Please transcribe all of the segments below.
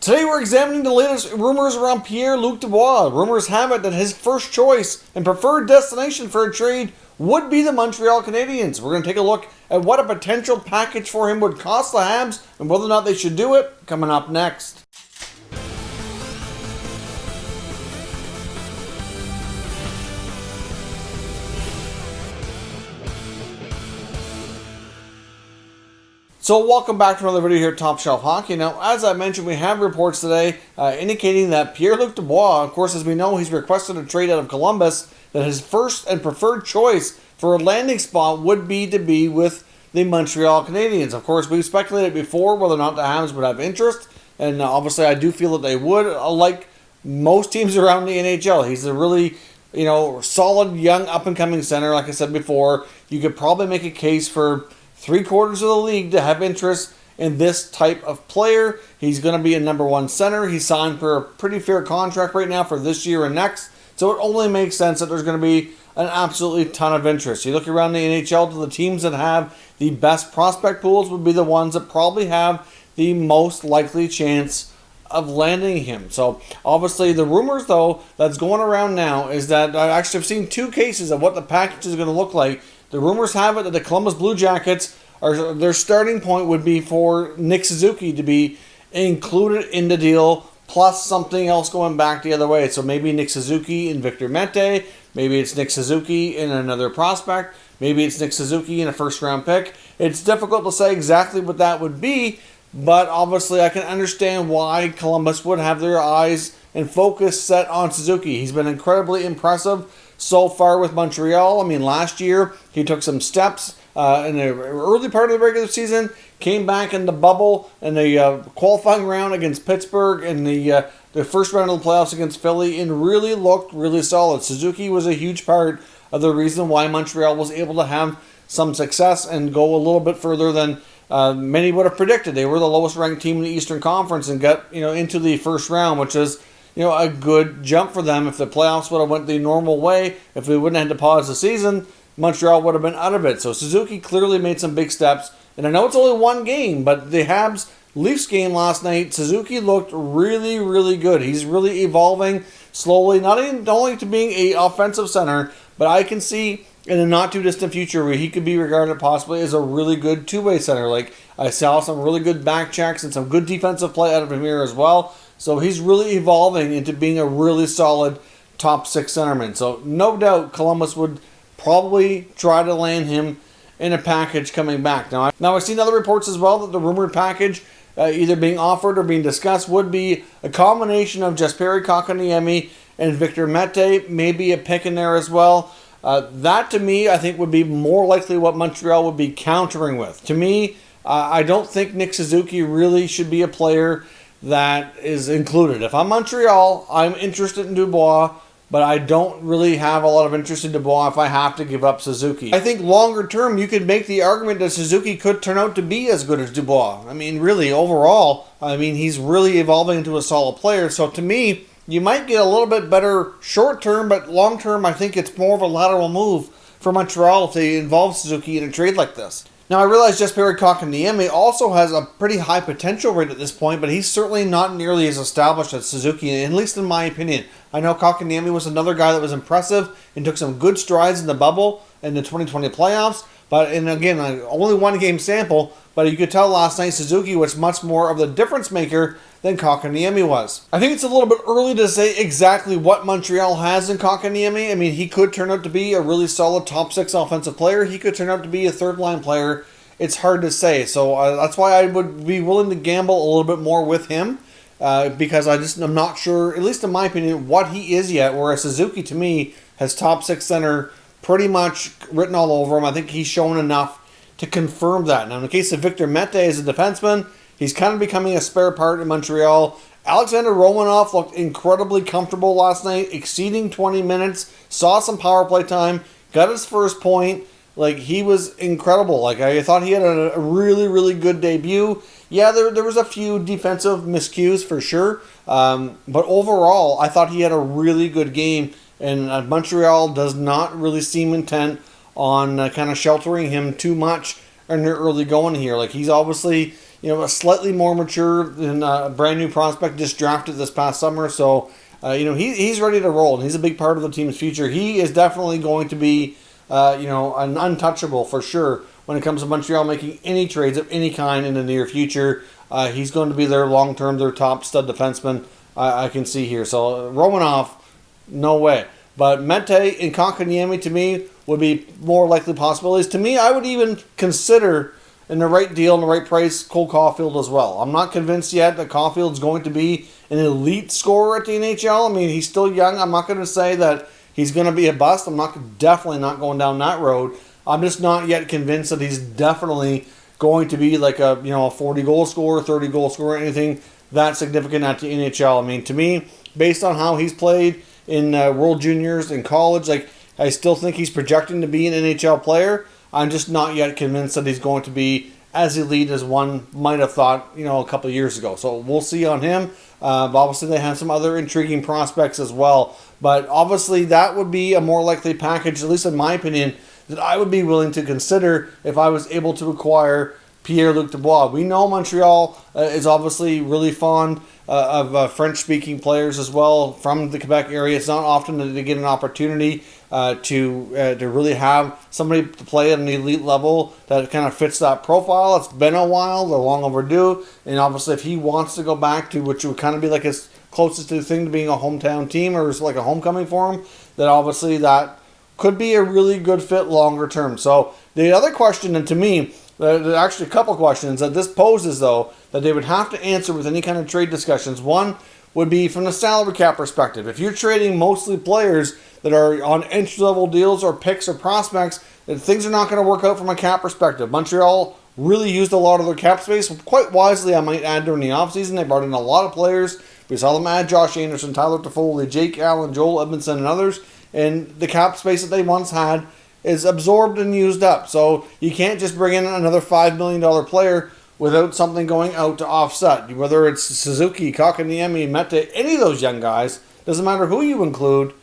Today we're examining the latest rumors around Pierre Luc Dubois. Rumors have it that his first choice and preferred destination for a trade would be the Montreal Canadiens. We're going to take a look at what a potential package for him would cost the Habs and whether or not they should do it, coming up next. So welcome back to another video here at Top Shelf Hockey. Now, as I mentioned, we have reports today indicating that Pierre Luc Dubois, of course, as we know, he's requested a trade out of Columbus, that his first and preferred choice for a landing spot would be to be with the Montreal Canadiens. Of course, we've speculated before whether or not the Habs would have interest, and obviously I do feel that they would, like most teams around the NHL. He's a really, solid, young, up-and-coming center, like I said before. You could probably make a case for 3/4 of the league to have interest in this type of player. He's going to be a number one center. He's signed for a pretty fair contract right now for this year and next. So it only makes sense that there's going to be an absolutely ton of interest. You look around the NHL, to the teams that have the best prospect pools would be the ones that probably have the most likely chance of landing him. So obviously the rumors, though, that's going around now is that I actually have seen two cases of what the package is going to look like. The rumors have it that the Columbus Blue Jackets, their starting point would be for Nick Suzuki to be included in the deal, plus something else going back the other way. So maybe Nick Suzuki and Victor Mete, maybe it's Nick Suzuki and another prospect, maybe it's Nick Suzuki and a first-round pick. It's difficult to say exactly what that would be, but obviously I can understand why Columbus would have their eyes and focus set on Suzuki. He's been incredibly impressive so far with Montreal. I mean, last year he took some steps in the early part of the regular season, came back in the bubble in the qualifying round against Pittsburgh and the first round of the playoffs against Philly, and really looked really solid. Suzuki was a huge part of the reason why Montreal was able to have some success and go a little bit further than many would have predicted. They were the lowest ranked team in the Eastern Conference and got into the first round, which is a good jump for them. If the playoffs would have went the normal way, if we wouldn't have had to pause the season, Montreal would have been out of it. So Suzuki clearly made some big steps. And I know it's only one game, but the Habs Leafs game last night, Suzuki looked really, really good. He's really evolving slowly, not only to being an offensive center, but I can see in a not too distant future where he could be regarded possibly as a really good two-way center. Like, I saw some really good back checks and some good defensive play out of him here as well. So he's really evolving into being a really solid top six centerman. So no doubt Columbus would probably try to land him in a package coming back. Now I've seen other reports as well that the rumored package either being offered or being discussed would be a combination of Jesperi Kotkaniemi and Victor Mete, maybe a pick in there as well. That to me, I think would be more likely what Montreal would be countering with. To me, I don't think Nick Suzuki really should be a player that is included. If I'm Montreal, I'm interested in Dubois, but I don't really have a lot of interest in Dubois if I have to give up Suzuki. I think longer term, you could make the argument that Suzuki could turn out to be as good as Dubois. I mean, really, overall, he's really evolving into a solid player. So to me, you might get a little bit better short term, but long term, I think it's more of a lateral move for Montreal if they involve Suzuki in a trade like this. Now, I realize Jesperi Kotkaniemi also has a pretty high potential rate at this point, but he's certainly not nearly as established as Suzuki, at least in my opinion. I know Kotkaniemi was another guy that was impressive and took some good strides in the bubble in the 2020 playoffs, and again, only one game sample, but you could tell last night Suzuki was much more of the difference maker than Kotkaniemi was. I think it's a little bit early to say exactly what Montreal has in Kotkaniemi. I mean, he could turn out to be a really solid top six offensive player. He could turn out to be a third line player. It's hard to say. So that's why I would be willing to gamble a little bit more with him because I'm not sure, at least in my opinion, what he is yet, whereas Suzuki, to me, has top six center pretty much written all over him. I think he's shown enough to confirm that. Now, in the case of Victor Mete as a defenseman, he's kind of becoming a spare part in Montreal. Alexander Romanov looked incredibly comfortable last night, exceeding 20 minutes, saw some power play time, got his first point. Like, he was incredible. Like, I thought he had a really, really good debut. Yeah, there was a few defensive miscues for sure. But overall, I thought he had a really good game. And Montreal does not really seem intent on kind of sheltering him too much in the early going here. Like, he's obviously, a slightly more mature than a brand new prospect just drafted this past summer. So, he's ready to roll, and he's a big part of the team's future. He is definitely going to be, an untouchable for sure when it comes to Montreal making any trades of any kind in the near future. He's going to be their long-term, their top stud defenseman, I can see here. So, Romanov, no way. But Mete and Kotkaniemi, to me, would be more likely possibilities. To me, I would even consider, in the right deal and the right price, Cole Caulfield as well. I'm not convinced yet that Caulfield's going to be an elite scorer at the NHL. I mean, he's still young. I'm not going to say that he's going to be a bust. I'm definitely not going down that road. I'm just not yet convinced that he's definitely going to be like a 40-goal scorer, 30-goal scorer, anything that significant at the NHL. I mean, to me, based on how he's played in World Juniors in college, I still think he's projecting to be an NHL player. I'm just not yet convinced that he's going to be as elite as one might have thought, a couple of years ago. So we'll see on him. Obviously, they have some other intriguing prospects as well. But obviously, that would be a more likely package, at least in my opinion, that I would be willing to consider if I was able to acquire Pierre Luc Dubois. We know Montreal is obviously really fond of French-speaking players as well from the Quebec area. It's not often that they get an opportunity to really have somebody to play at an elite level that kind of fits that profile. It's been a while. They're long overdue. And obviously, if he wants to go back to which would kind of be like his closest to the thing to being a hometown team or like a homecoming for him, then obviously that could be a really good fit longer term. So the other question, and to me, there's actually a couple questions that this poses, though, that they would have to answer with any kind of trade discussions. One would be from the salary cap perspective. If you're trading mostly players that are on entry-level deals or picks or prospects, then things are not going to work out from a cap perspective. Montreal really used a lot of their cap space, quite wisely, I might add, during the offseason. They brought in a lot of players. We saw them add Josh Anderson, Tyler Toffoli, Jake Allen, Joel Edmondson, and others. And the cap space that they once had is absorbed and used up. So you can't just bring in another $5 million player without something going out to offset. Whether it's Suzuki, Kotkaniemi, Mete, any of those young guys, doesn't matter who you include,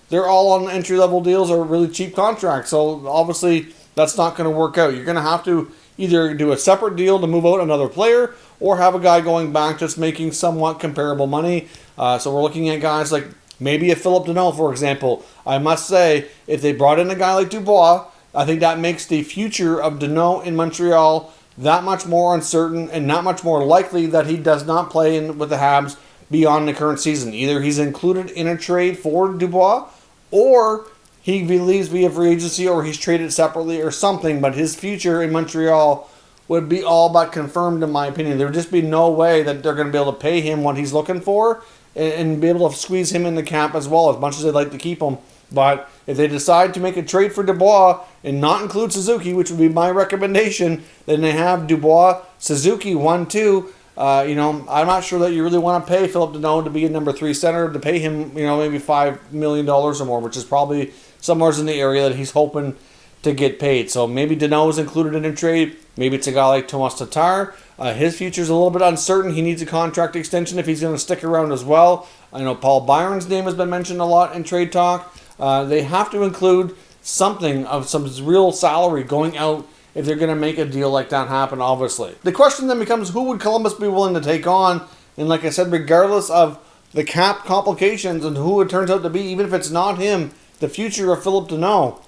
they're all on entry-level deals or really cheap contracts. So obviously that's not going to work out. You're going to have to either do a separate deal to move out another player or have a guy going back just making somewhat comparable money. So we're looking at guys like maybe a Philip Deneau, for example. I must say, if they brought in a guy like Dubois, I think that makes the future of Deneau in Montreal that much more uncertain and not much more likely that he does not play with the Habs beyond the current season. Either he's included in a trade for Dubois, or he leaves via free agency, or he's traded separately or something, but his future in Montreal would be all but confirmed, in my opinion. There would just be no way that they're going to be able to pay him what he's looking for and be able to squeeze him in the cap as well, as much as they'd like to keep him. But if they decide to make a trade for Dubois and not include Suzuki, which would be my recommendation, then they have Dubois, Suzuki 1-2. I'm not sure that you really want to pay Philip Deneau to be a number 3 center, to pay him, maybe $5 million or more, which is probably somewhere in the area that he's hoping to get paid. So maybe Deneau is included in a trade. Maybe it's a guy like Tomas Tatar. His future is a little bit uncertain. He needs a contract extension if he's going to stick around as well. I know Paul Byron's name has been mentioned a lot in trade talk. They have to include something of some real salary going out if they're going to make a deal like that happen, obviously. The question then becomes, who would Columbus be willing to take on? And like I said, regardless of the cap complications and who it turns out to be, even if it's not him, the future of Philip Deneau,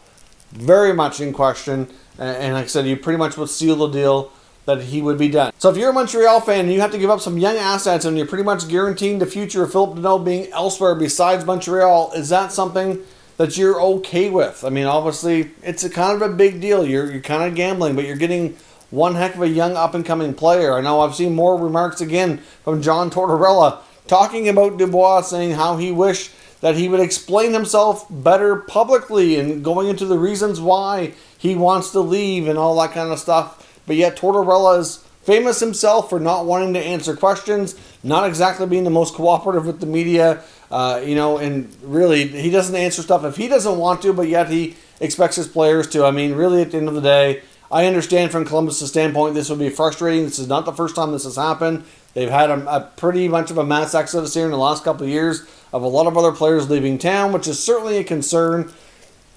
very much in question. And like I said, you pretty much would seal the deal that he would be done. So if you're a Montreal fan and you have to give up some young assets and you're pretty much guaranteeing the future of Philip Deneau being elsewhere besides Montreal, is that something that you're okay with? I mean, obviously, it's a kind of a big deal. You're kind of gambling, but you're getting one heck of a young up-and-coming player. I know I've seen more remarks again from John Tortorella talking about Dubois, saying how he wished that he would explain himself better publicly and going into the reasons why he wants to leave and all that kind of stuff. But yet Tortorella is famous himself for not wanting to answer questions, not exactly being the most cooperative with the media, and really he doesn't answer stuff if he doesn't want to, but yet he expects his players to. I mean, really, at the end of the day, I understand from Columbus' standpoint this would be frustrating. This is not the first time this has happened. They've had a pretty much of a mass exodus here in the last couple of years of a lot of other players leaving town, which is certainly a concern.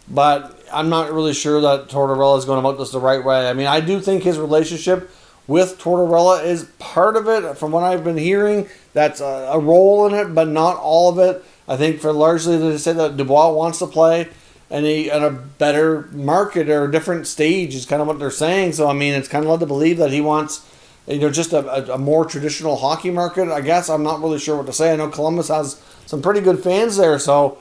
But I'm not really sure that Tortorella is going about this the right way. I mean, I do think his relationship with Tortorella is part of it. From what I've been hearing, that's a role in it, but not all of it. I think for largely they say that Dubois wants to play in a better market or a different stage is kind of what they're saying. So, I mean, it's kind of led to believe that he wants, just a more traditional hockey market. I guess I'm not really sure what to say. I know Columbus has some pretty good fans there, so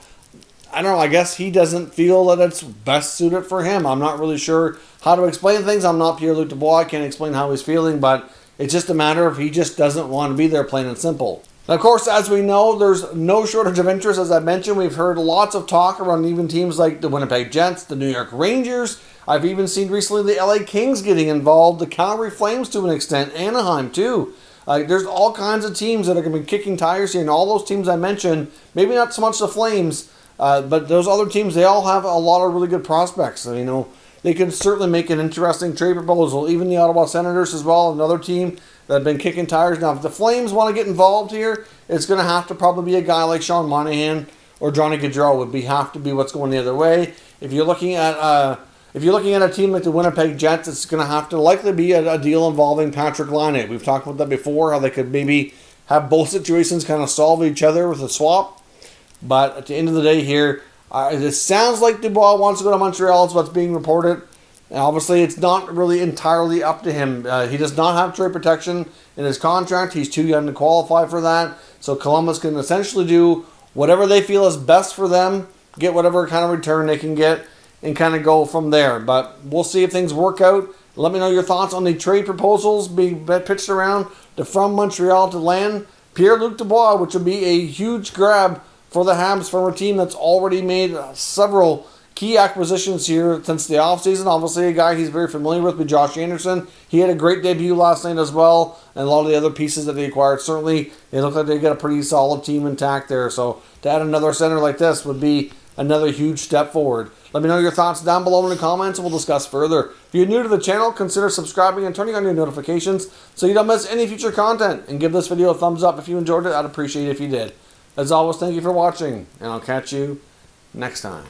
I don't know. I guess he doesn't feel that it's best suited for him. I'm not really sure how to explain things. I'm not Pierre Luc Dubois. I can't explain how he's feeling, but it's just a matter of he just doesn't want to be there, plain and simple. Now, of course, as we know, there's no shortage of interest. As I mentioned, we've heard lots of talk around even teams like the Winnipeg Jets, the New York Rangers. I've even seen recently the LA Kings getting involved, the Calgary Flames to an extent, Anaheim too. There's all kinds of teams that are going to be kicking tires here, and all those teams I mentioned, maybe not so much the Flames, but those other teams, they all have a lot of really good prospects. So, they could certainly make an interesting trade proposal. Even the Ottawa Senators as well, another team that have been kicking tires. Now, if the Flames want to get involved here, it's going to have to probably be a guy like Sean Monahan or Johnny Gaudreau would have to be what's going the other way. If you're looking at a team like the Winnipeg Jets, it's going to have to likely be a deal involving Patrick Laine. We've talked about that before, how they could maybe have both situations kind of solve each other with a swap. But at the end of the day here, it sounds like Dubois wants to go to Montreal. Is what's being reported. And obviously, it's not really entirely up to him. He does not have trade protection in his contract. He's too young to qualify for that. So Columbus can essentially do whatever they feel is best for them, get whatever kind of return they can get, and kind of go from there. But we'll see if things work out. Let me know your thoughts on the trade proposals being pitched around from Montreal to land Pierre Luc Dubois, which would be a huge grab for the Habs, from a team that's already made several key acquisitions here since the offseason. Obviously, a guy he's very familiar with Josh Anderson. He had a great debut last night as well, and a lot of the other pieces that they acquired. Certainly, they look like they got a pretty solid team intact there. So to add another center like this would be another huge step forward. Let me know your thoughts down below in the comments, and we'll discuss further. If you're new to the channel, consider subscribing and turning on your notifications so you don't miss any future content. And give this video a thumbs up if you enjoyed it. I'd appreciate it if you did. As always, thank you for watching, and I'll catch you next time.